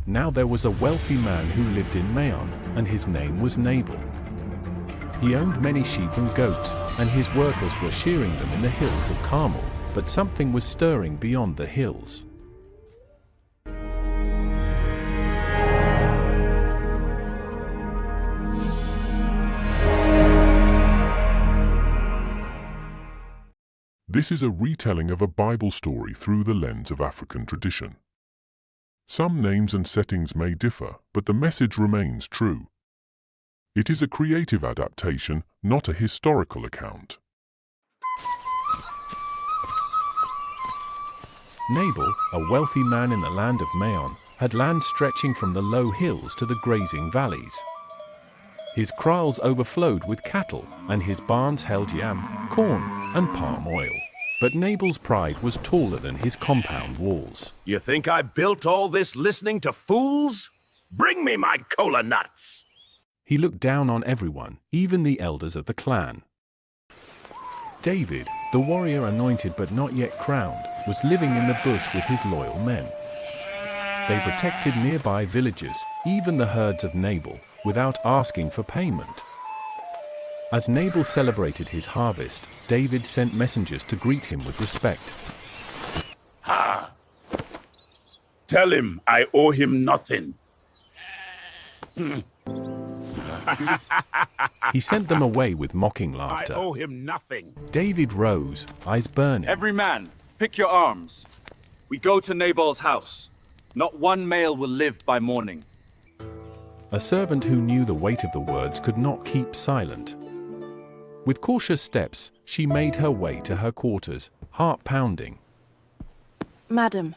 Now there was a wealthy man who lived in Maon, and his name was Nabal. He owned many sheep and goats, and his workers were shearing them in the hills of Carmel, but something was stirring beyond the hills. This is a retelling of a Bible story through the lens of African tradition. Some names and settings may differ, but the message remains true. It is a creative adaptation, not a historical account. Nabal, a wealthy man in the land of Maon, had land stretching from the low hills to the grazing valleys. His kraals overflowed with cattle, and his barns held yam, corn, and palm oil. But Nabal's pride was taller than his compound walls. You think I built all this listening to fools? Bring me my cola nuts! He looked down on everyone, even the elders of the clan. David, the warrior anointed but not yet crowned, was living in the bush with his loyal men. They protected nearby villages, even the herds of Nabal, without asking for payment. As Nabal celebrated his harvest, David sent messengers to greet him with respect. Ha! Tell him I owe him nothing. He sent them away with mocking laughter. I owe him nothing. David rose, eyes burning. Every man, pick your arms. We go to Nabal's house. Not one male will live by morning. A servant who knew the weight of the words could not keep silent. With cautious steps, she made her way to her quarters, heart pounding. Madam,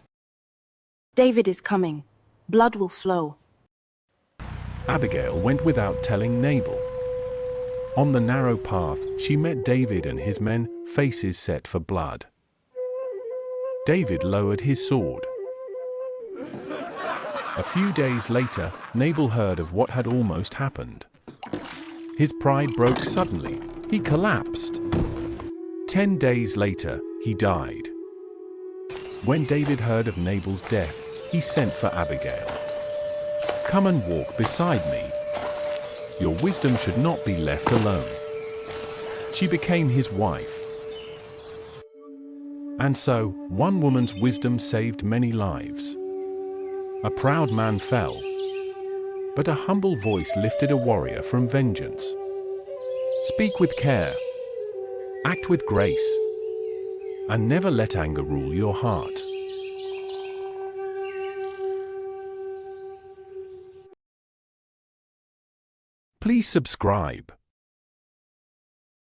David is coming. Blood will flow. Abigail went without telling Nabal. On the narrow path, she met David and his men, faces set for blood. David lowered his sword. A few days later, Nabal heard of what had almost happened. His pride broke suddenly. He collapsed. 10 days later, he died. When David heard of Nabal's death, he sent for Abigail. "Come and walk beside me. Your wisdom should not be left alone." She became his wife. And so, one woman's wisdom saved many lives. A proud man fell, but a humble voice lifted a warrior from vengeance. Speak with care, act with grace, and never let anger rule your heart. Please subscribe.